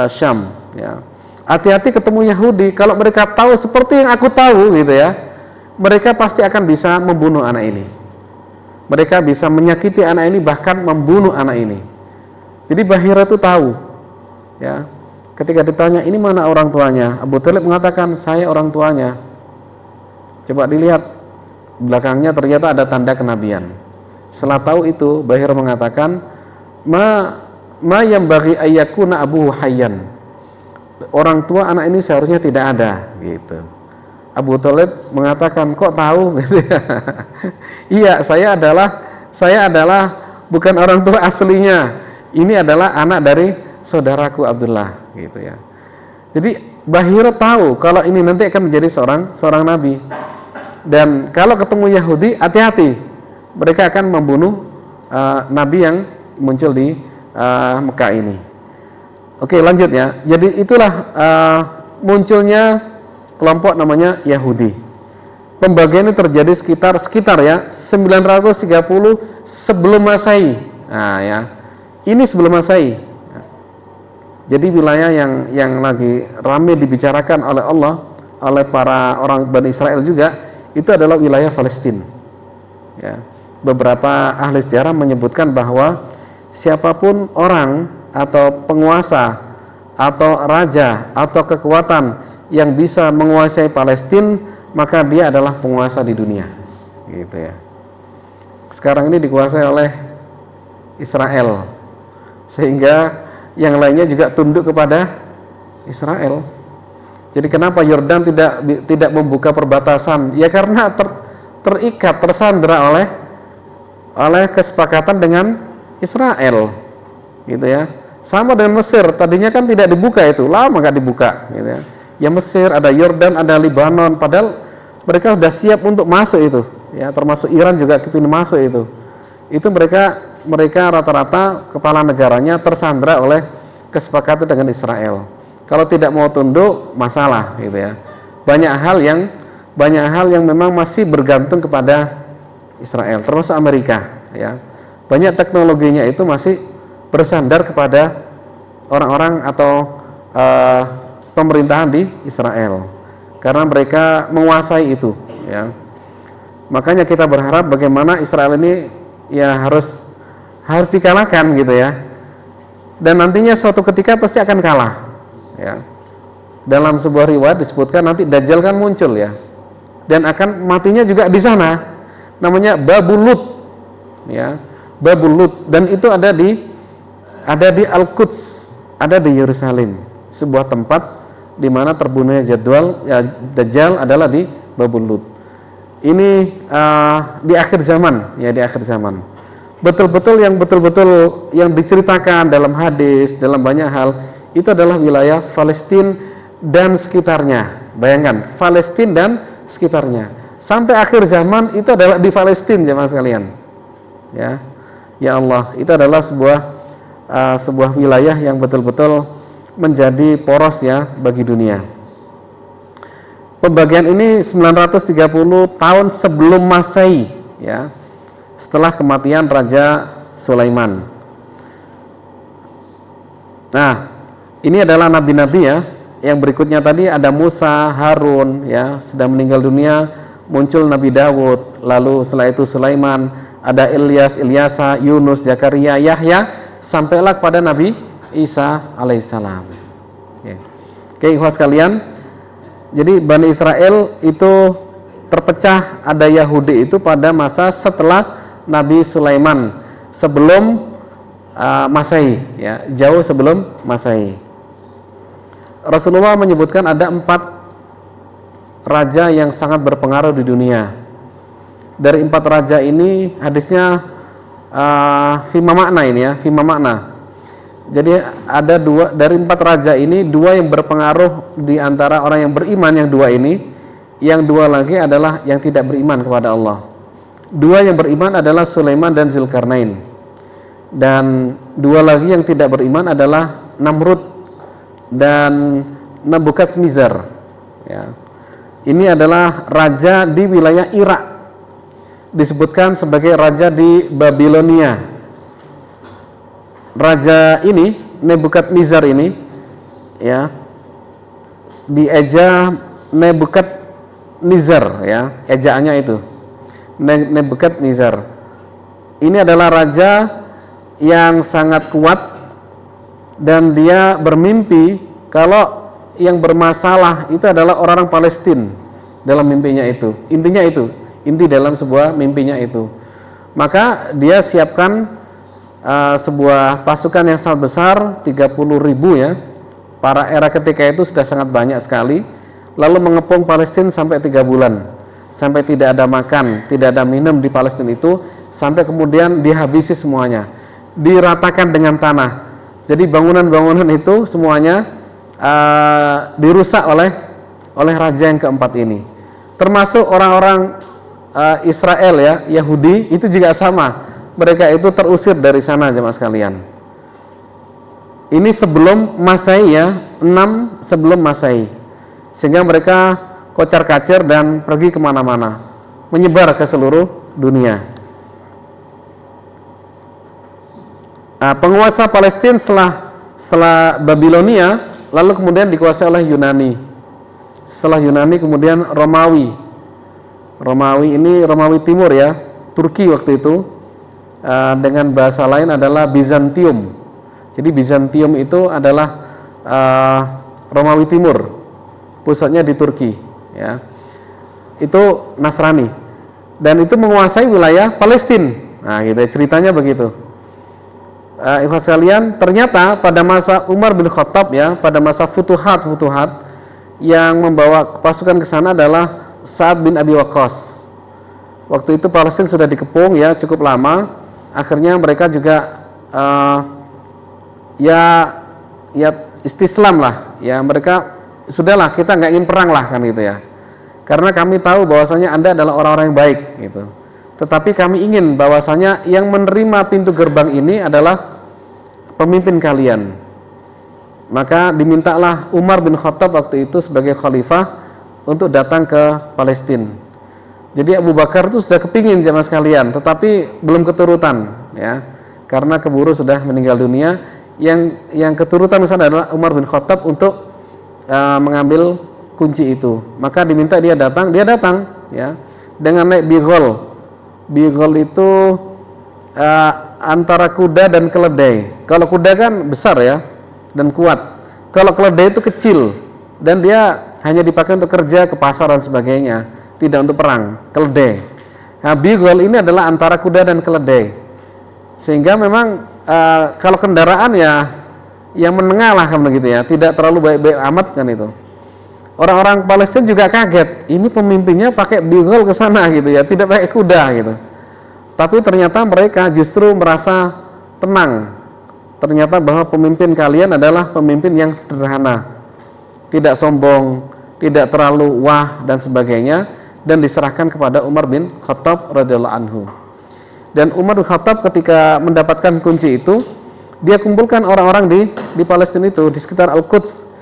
Syam, ya. Hati-hati ketemu Yahudi, kalau mereka tahu seperti yang aku tahu, gitu ya, mereka pasti akan bisa membunuh anak ini. Mereka bisa menyakiti anak ini, bahkan membunuh anak ini. Jadi Bahira itu tahu, ya. Ketika ditanya, ini mana orang tuanya? Abu Thalib mengatakan, saya orang tuanya. Coba dilihat belakangnya, ternyata ada tanda kenabian. Setelah tahu itu, Bahira mengatakan, ma yang bagi ayyakuna abuhu hayyan. Orang tua anak ini seharusnya tidak ada, gitu. Abu Thalib mengatakan, kok tahu? Iya, saya adalah bukan orang tua aslinya. Ini adalah anak dari saudaraku Abdullah, gitu ya. Jadi Bahira tahu kalau ini nanti akan menjadi seorang nabi. Dan kalau ketemu Yahudi, hati-hati, mereka akan membunuh nabi yang muncul di Mekah ini. Oke, lanjut ya. Jadi itulah munculnya kelompok namanya Yahudi. Pembagian ini terjadi sekitar ya 930 sebelum Masehi. Nah, ya. Ini sebelum Masehi. Jadi wilayah yang lagi ramai dibicarakan oleh Allah, oleh para orang Bani Israel juga, itu adalah wilayah Palestina. Ya. Beberapa ahli sejarah menyebutkan bahwa siapapun orang atau penguasa atau raja atau kekuatan yang bisa menguasai Palestina, maka dia adalah penguasa di dunia, gitu ya. Sekarang ini dikuasai oleh Israel, sehingga yang lainnya juga tunduk kepada Israel. Jadi kenapa Yordan tidak membuka perbatasan? Ya karena terikat, tersandra oleh kesepakatan dengan Israel, gitu ya. Sama dengan Mesir, tadinya kan tidak dibuka itu, lama nggak dibuka, gitu ya. Ya Mesir, ada Yordan, ada Lebanon, padahal mereka sudah siap untuk masuk itu, ya, termasuk Iran juga kepingin masuk itu. Itu mereka rata-rata kepala negaranya tersandra oleh kesepakatan dengan Israel. Kalau tidak mau tunduk, masalah, gitu ya. Banyak hal yang memang masih bergantung kepada Israel, termasuk Amerika, ya. Banyak teknologinya itu masih bersandar kepada orang-orang atau pemerintahan di Israel, karena mereka menguasai itu, ya. Makanya kita berharap bagaimana Israel ini ya harus dikalahkan, gitu ya. Dan nantinya suatu ketika pasti akan kalah, ya. Dalam sebuah riwayat disebutkan nanti Dajjal kan muncul, ya, dan akan matinya juga di sana, namanya Babul Lut, ya, Babul Lut, dan itu ada di Al-Quds, ada di Yerusalem, sebuah tempat di mana terbunuhnya Dajjal adalah di Babul Lut. Ini di akhir zaman, ya, di akhir zaman. Betul-betul yang diceritakan dalam hadis, dalam banyak hal, itu adalah wilayah Palestina dan sekitarnya. Bayangkan, Palestina dan sekitarnya. Sampai akhir zaman itu adalah di Palestina, jemaah sekalian. Ya. Ya Allah, itu adalah sebuah wilayah yang betul-betul menjadi poros, ya, bagi dunia. Pembagian ini 930 tahun sebelum Masehi, ya, setelah kematian Raja Sulaiman. Nah, ini adalah nabi-nabi, ya. Yang berikutnya tadi ada Musa, Harun, ya, sudah meninggal dunia, muncul Nabi Dawud, lalu setelah itu Sulaiman, ada Ilyasa, Yunus, Zakaria, Yahya, sampailah kepada Nabi Isa alaihissalam. Ya. Oke, ikhwas sekalian, jadi Bani Israel itu terpecah, ada Yahudi itu pada masa setelah Nabi Sulaiman, sebelum Masehi, ya, jauh sebelum Masehi. Rasulullah menyebutkan ada 4 raja yang sangat berpengaruh di dunia. Dari 4 raja ini hadisnya fima makna ini, ya, fima makna. Jadi ada 2 dari 4 raja ini, 2 yang berpengaruh di antara orang yang beriman, yang 2 ini, yang 2 lagi adalah yang tidak beriman kepada Allah. 2 yang beriman adalah Sulaiman dan Zulkarnain, dan 2 lagi yang tidak beriman adalah Namrud dan Nebukadnezar, ya. Ini adalah raja di wilayah Irak, disebutkan sebagai raja di Babilonia. Raja ini, Nebukadnezar ini, ya, dieja Nebukadnezar, ya, ejaannya itu Nebukadnezar. Ini adalah raja yang sangat kuat, dan dia bermimpi kalau yang bermasalah itu adalah orang-orang Palestina dalam mimpinya itu. Intinya itu, inti dalam sebuah mimpinya itu. Maka dia siapkan sebuah pasukan yang sangat besar, 30.000, ya. Para era ketika itu sudah sangat banyak sekali. Lalu mengepung Palestina sampai 3 bulan, sampai tidak ada makan, tidak ada minum di Palestina itu, sampai kemudian dihabisi semuanya, diratakan dengan tanah. Jadi bangunan-bangunan itu semuanya dirusak oleh raja yang keempat ini. Termasuk orang-orang Israel, ya, Yahudi itu juga sama. Mereka itu terusir dari sana, jemaah sekalian. Ini sebelum Masehi, ya, 6 sebelum Masehi. Sehingga mereka kocar-kacir dan pergi kemana-mana, menyebar ke seluruh dunia. Nah, penguasa Palestina setelah Babilonia, lalu kemudian dikuasai oleh Yunani. Setelah Yunani kemudian Romawi. Romawi ini Romawi Timur, ya, Turki waktu itu, dengan bahasa lain adalah Bizantium. Jadi Bizantium itu adalah Romawi Timur, pusatnya di Turki, ya. Itu Nasrani, dan itu menguasai wilayah Palestina. Nah, gitu, ceritanya begitu. Ikhwas sekalian, ternyata pada masa Umar bin Khattab, ya, pada masa futuhat yang membawa pasukan ke sana adalah Sa'ad bin Abi Waqqas. Waktu itu Palestina sudah dikepung ya cukup lama. Akhirnya mereka juga ya istislam lah. Ya mereka sudahlah, kita nggak ingin perang lah kan gitu ya. Karena kami tahu bahwasanya Anda adalah orang-orang yang baik gitu. Tetapi kami ingin bahwasanya yang menerima pintu gerbang ini adalah pemimpin kalian. Maka dimintalah Umar bin Khattab waktu itu sebagai khalifah untuk datang ke Palestina. Jadi Abu Bakar itu sudah kepingin jamaah sekalian, tetapi belum keturutan ya. Karena keburu sudah meninggal dunia. Yang keturutan misalnya adalah Umar bin Khattab untuk mengambil kunci itu. Maka diminta dia datang ya dengan naik bigol. Bigol itu antara kuda dan keledai. Kalau kuda kan besar ya dan kuat. Kalau keledai itu kecil dan dia hanya dipakai untuk kerja ke pasar dan sebagainya, tidak untuk perang. Keledai. Nah, bigol ini adalah antara kuda dan keledai. Sehingga memang kalau kendaraan ya yang menengah lah kan begitu ya, tidak terlalu baik-baik amat kan itu. Orang-orang Palestina juga kaget, ini pemimpinnya pakai bigol ke sana gitu ya, tidak pakai kuda gitu. Tapi ternyata mereka justru merasa tenang. Ternyata bahwa pemimpin kalian adalah pemimpin yang sederhana, tidak sombong, tidak terlalu wah dan sebagainya, dan diserahkan kepada Umar bin Khattab radhiyallahu anhu. Dan Umar bin Khattab ketika mendapatkan kunci itu, dia kumpulkan orang-orang di Palestina itu, di sekitar Al-Quds.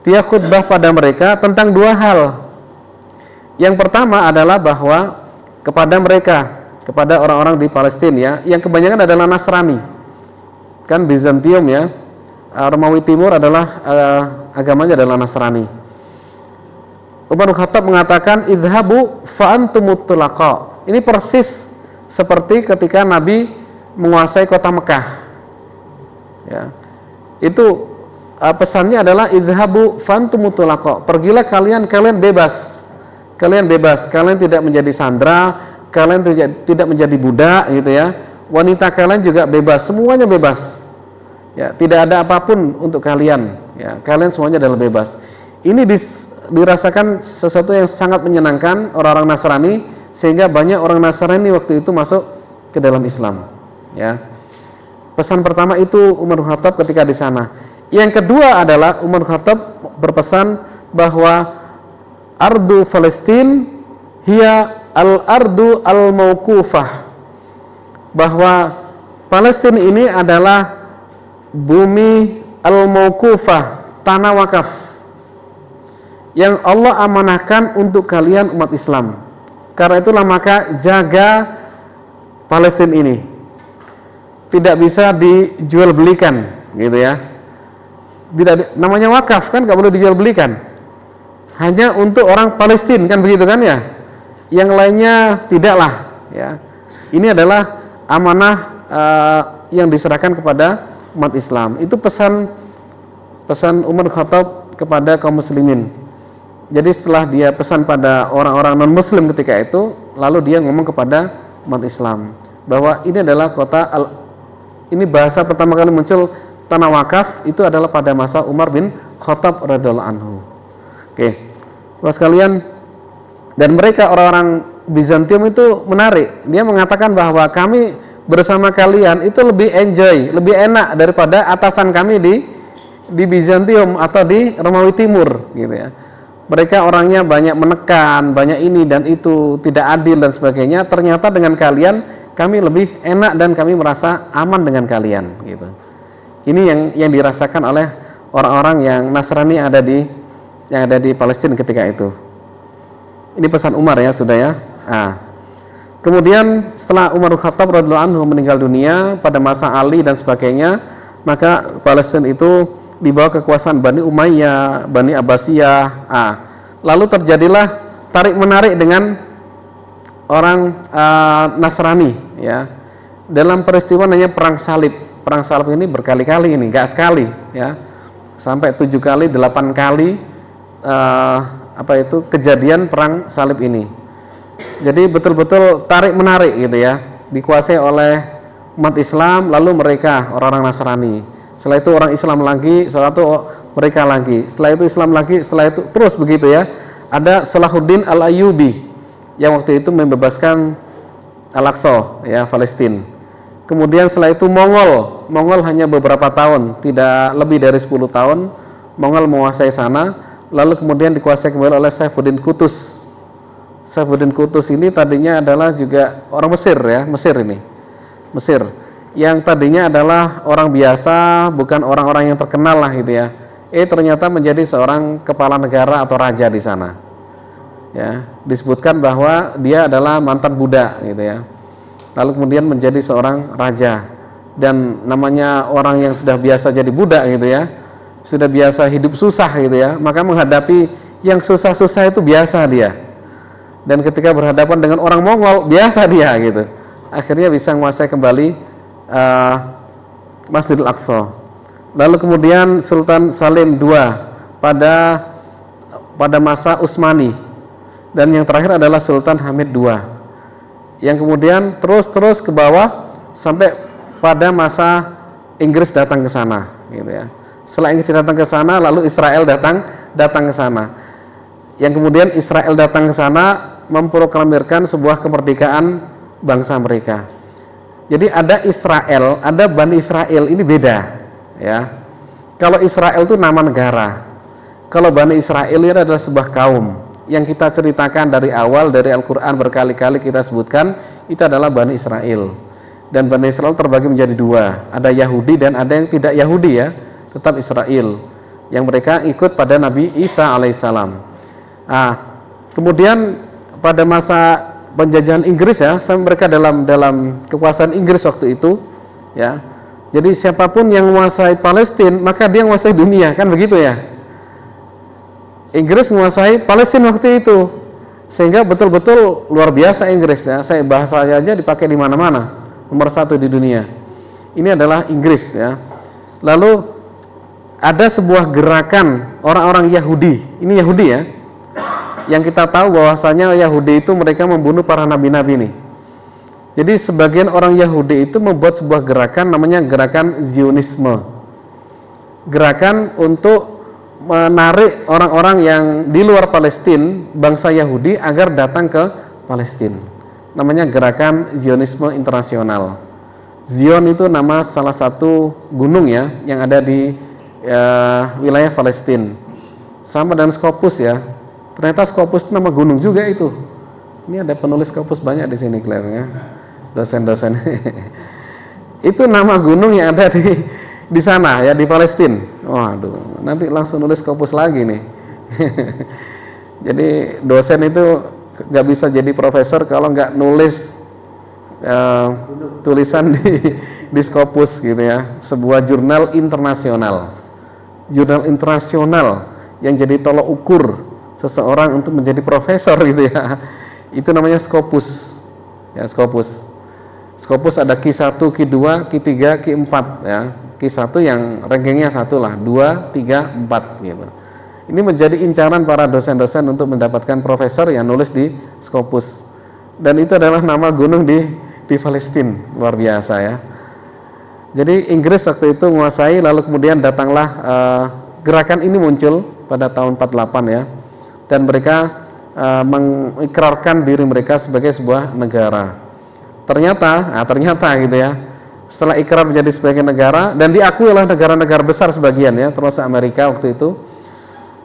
Dia khutbah pada mereka tentang dua hal. Yang pertama adalah bahwa kepada mereka, kepada orang-orang di Palestina ya, yang kebanyakan adalah Nasrani. Kan Bizantium ya, Romawi Timur adalah agamanya adalah Nasrani. Umar bin Khattab mengatakan idhabu fa'antumut tulaqa. Ini persis seperti ketika Nabi menguasai kota Mekah. Ya. Itu pesannya adalah idhabu fa'antumut tulaqa. Pergilah kalian bebas. Kalian bebas, kalian tidak menjadi sandera, kalian tidak menjadi budak gitu ya. Wanita kalian juga bebas, semuanya bebas. Ya, tidak ada apapun untuk kalian. Ya, kalian semuanya adalah bebas. Ini dirasakan sesuatu yang sangat menyenangkan orang-orang Nasrani, sehingga banyak orang Nasrani waktu itu masuk ke dalam Islam. Ya. Pesan pertama itu Umar bin Khattab ketika di sana. Yang kedua adalah Umar bin Khattab berpesan bahwa ardu Palestina hiya al-ardu al-mauqufah, bahwa Palestina ini adalah bumi al-mauqufah, tanah wakaf yang Allah amanahkan untuk kalian umat Islam. Karena itulah maka jaga Palestina ini, tidak bisa dijual belikan gitu ya. Tidak, namanya wakaf kan, nggak boleh dijual belikan, hanya untuk orang Palestina kan begitu kan ya. Yang lainnya tidaklah ya. Ini adalah amanah yang diserahkan kepada umat Islam. Itu pesan Umar bin Khattab kepada kaum muslimin. Jadi setelah dia pesan pada orang-orang non muslim ketika itu, lalu dia ngomong kepada umat Islam bahwa ini adalah ini bahasa pertama kali muncul tanah wakaf itu adalah pada masa Umar bin Khattab radhiyallahu anhu. Oke. Bapak sekalian, dan mereka orang-orang Bizantium itu menarik. Dia mengatakan bahwa kami bersama kalian itu lebih enjoy, lebih enak daripada atasan kami di Bizantium atau di Romawi Timur gitu ya. Mereka orangnya banyak menekan, banyak ini dan itu, tidak adil dan sebagainya. Ternyata dengan kalian kami lebih enak dan kami merasa aman dengan kalian gitu. Ini yang dirasakan oleh orang-orang yang Nasrani yang ada di Palestina ketika itu. Ini pesan Umar ya, sudah ya. Nah, kemudian setelah Umar bin Khattab radhiyallahu anhu meninggal dunia pada masa Ali dan sebagainya, maka Palestina itu dibawa kekuasaan Bani Umayyah, Bani Abbasiyah. Lalu terjadilah tarik menarik dengan orang Nasrani ya. Dalam peristiwa namanya perang salib. Perang salib ini berkali-kali ini, enggak sekali ya. Sampai 7 kali, 8 kali kejadian perang salib ini. Jadi betul-betul tarik menarik gitu ya, dikuasai oleh umat Islam, lalu mereka orang-orang Nasrani. Setelah itu orang Islam lagi, setelah itu mereka lagi, setelah itu Islam lagi, setelah itu terus begitu ya. Ada Salahuddin Al-Ayyubi yang waktu itu membebaskan Al-Aqsa, ya, Palestina. Kemudian setelah itu Mongol hanya beberapa tahun, tidak lebih dari 10 tahun, Mongol menguasai sana, lalu kemudian dikuasai kembali oleh Saifuddin Qutuz. Saifuddin Qutuz ini tadinya adalah juga orang Mesir, ya, Mesir, yang tadinya adalah orang biasa, bukan orang-orang yang terkenal lah gitu ya. Ternyata menjadi seorang kepala negara atau raja di sana. Ya, disebutkan bahwa dia adalah mantan budak gitu ya. Lalu kemudian menjadi seorang raja, dan namanya orang yang sudah biasa jadi budak gitu ya, sudah biasa hidup susah gitu ya, maka menghadapi yang susah-susah itu biasa dia. Dan ketika berhadapan dengan orang Mongol, biasa dia gitu. Akhirnya bisa menguasai kembali Masjidil Aqsa. Lalu kemudian Sultan Salim II pada masa Utsmani, dan yang terakhir adalah Sultan Hamid II, yang kemudian terus ke bawah sampai pada masa Inggris datang ke sana gitu ya. Setelah Inggris datang ke sana, lalu Israel datang ke sana. Yang kemudian Israel datang ke sana memproklamirkan sebuah kemerdekaan bangsa mereka. Jadi ada Israel, ada Bani Israel, ini beda ya. Kalau Israel itu nama negara. Kalau Bani Israel ini adalah sebuah kaum yang kita ceritakan dari awal, dari Al-Quran berkali-kali kita sebutkan, itu adalah Bani Israel. Dan Bani Israel terbagi menjadi dua, ada Yahudi dan ada yang tidak Yahudi ya, tetap Israel, yang mereka ikut pada Nabi Isa alaihissalam. Kemudian pada masa penjajahan Inggris ya, mereka dalam kekuasaan Inggris waktu itu ya, jadi siapapun yang menguasai Palestina, maka dia menguasai dunia, kan begitu ya. Inggris menguasai Palestina waktu itu, sehingga betul-betul luar biasa Inggris ya. Saya bahasa aja dipakai di mana-mana, nomor 1 di dunia. Ini adalah Inggris ya. Lalu ada sebuah gerakan orang-orang Yahudi, ini Yahudi ya, yang kita tahu bahwasanya Yahudi itu mereka membunuh para nabi-nabi nih. Jadi sebagian orang Yahudi itu membuat sebuah gerakan namanya gerakan Zionisme, gerakan untuk menarik orang-orang yang di luar Palestina, bangsa Yahudi, agar datang ke Palestina. Namanya gerakan Zionisme internasional. Zion itu nama salah satu gunung ya, yang ada di wilayah Palestina. Sama dengan Scopus ya. Ternyata Scopus itu nama gunung juga itu. Ini ada penulis Scopus banyak di sini kelihatannya. Dosen-dosen. Itu nama gunung yang ada di sana ya, di Palestina. Waduh, nanti langsung nulis Scopus lagi nih. Jadi dosen itu nggak bisa jadi profesor kalau nggak nulis tulisan di Scopus gitu ya, sebuah jurnal internasional yang jadi tolok ukur seseorang untuk menjadi profesor gitu ya. Itu namanya Scopus ya, Scopus ada Q1, Q2, Q3, Q4 ya. Q1 yang rankingnya 1 lah, 2, 3, 4 gitu. Ini menjadi incaran para dosen-dosen untuk mendapatkan profesor yang nulis di Scopus. Dan itu adalah nama gunung di Palestina, luar biasa ya. Jadi Inggris waktu itu menguasai, lalu kemudian datanglah gerakan ini muncul pada tahun 48 ya. Dan mereka mengikrarkan diri mereka sebagai sebuah negara. Ternyata gitu ya, setelah ikrar menjadi sebagai negara dan diakui oleh negara-negara besar sebagian ya, termasuk Amerika waktu itu.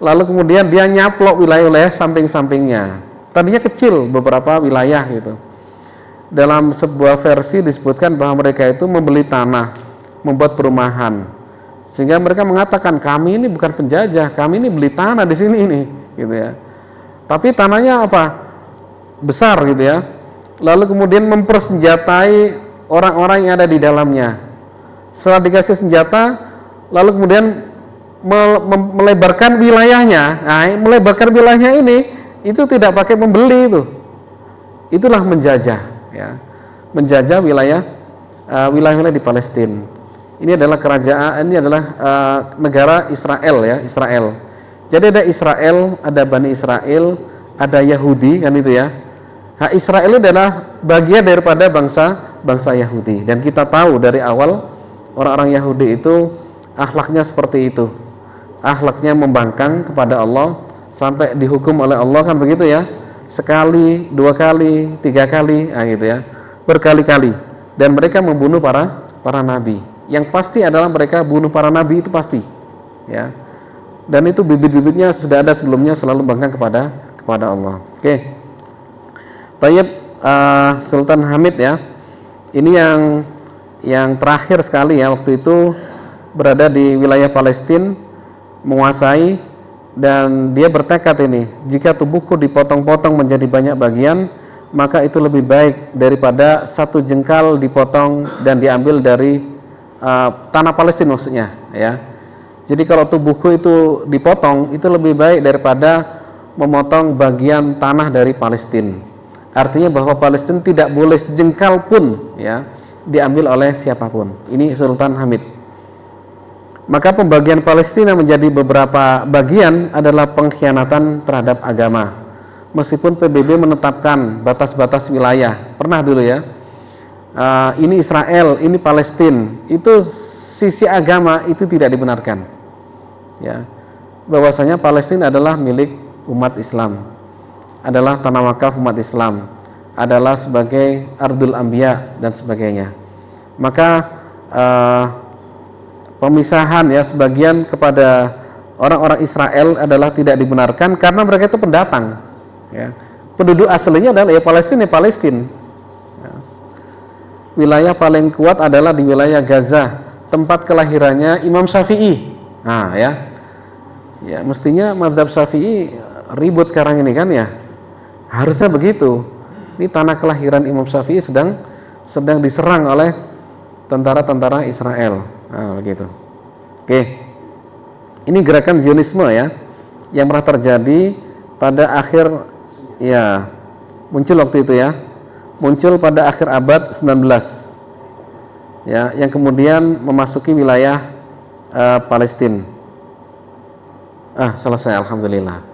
Lalu kemudian dia nyaplok wilayah-wilayah samping-sampingnya. Tadinya kecil beberapa wilayah gitu. Dalam sebuah versi disebutkan bahwa mereka itu membeli tanah, membuat perumahan. Sehingga mereka mengatakan, kami ini bukan penjajah, kami ini beli tanah di sini ini, gitu ya. Tapi tanahnya apa? Besar gitu ya. Lalu kemudian mempersenjatai orang-orang yang ada di dalamnya. Setelah dikasih senjata, lalu kemudian melebarkan wilayahnya. Nah, melebarkan wilayahnya ini itu tidak pakai membeli itu. Itulah menjajah ya. Menjajah wilayah-wilayah di Palestina. Ini adalah kerajaan, ini adalah negara Israel ya, Israel. Jadi ada Israel, ada Bani Israel, ada Yahudi kan itu ya. Israel adalah bagian daripada bangsa Yahudi, dan kita tahu dari awal orang-orang Yahudi itu akhlaknya seperti itu, akhlaknya membangkang kepada Allah sampai dihukum oleh Allah kan begitu ya, sekali, 2 kali, 3 kali, gitu ya, berkali-kali, dan mereka membunuh para nabi. Yang pasti adalah mereka bunuh para nabi, itu pasti, ya. Dan itu bibit-bibitnya sudah ada sebelumnya, selalu bangkang kepada Allah. Oke. Tayyib, Sultan Hamid ya. Ini yang terakhir sekali ya, waktu itu berada di wilayah Palestina, menguasai, dan dia bertekad ini, jika tubuhku dipotong-potong menjadi banyak bagian, maka itu lebih baik daripada satu jengkal dipotong dan diambil dari tanah Palestina maksudnya, ya. Jadi kalau tubuhku itu dipotong, itu lebih baik daripada memotong bagian tanah dari Palestina. Artinya bahwa Palestina tidak boleh sejengkal pun, ya, diambil oleh siapapun. Ini Sultan Hamid. Maka pembagian Palestina menjadi beberapa bagian adalah pengkhianatan terhadap agama. Meskipun PBB menetapkan batas-batas wilayah, pernah dulu ya, ini Israel, ini Palestina, itu sisi agama itu tidak dibenarkan, ya. Bahwasanya Palestina adalah milik umat Islam, adalah tanah wakaf umat Islam, adalah sebagai Ardul Anbiya dan sebagainya. Maka pemisahan ya sebagian kepada orang-orang Israel adalah tidak dibenarkan karena mereka itu pendatang, ya. Penduduk aslinya adalah ya Palestina. Ya. Wilayah paling kuat adalah di wilayah Gaza, tempat kelahirannya Imam Syafi'i. Nah, ya mestinya mazhab Syafi'i ribut sekarang ini kan ya. Harusnya begitu. Ini tanah kelahiran Imam Syafi'i sedang diserang oleh tentara-tentara Israel. Nah, begitu. Oke. Ini gerakan Zionisme ya, yang pernah terjadi pada akhir, ya, muncul waktu itu ya. Muncul pada akhir abad 19. Ya, yang kemudian memasuki wilayah Palestina. Selesai, alhamdulillah.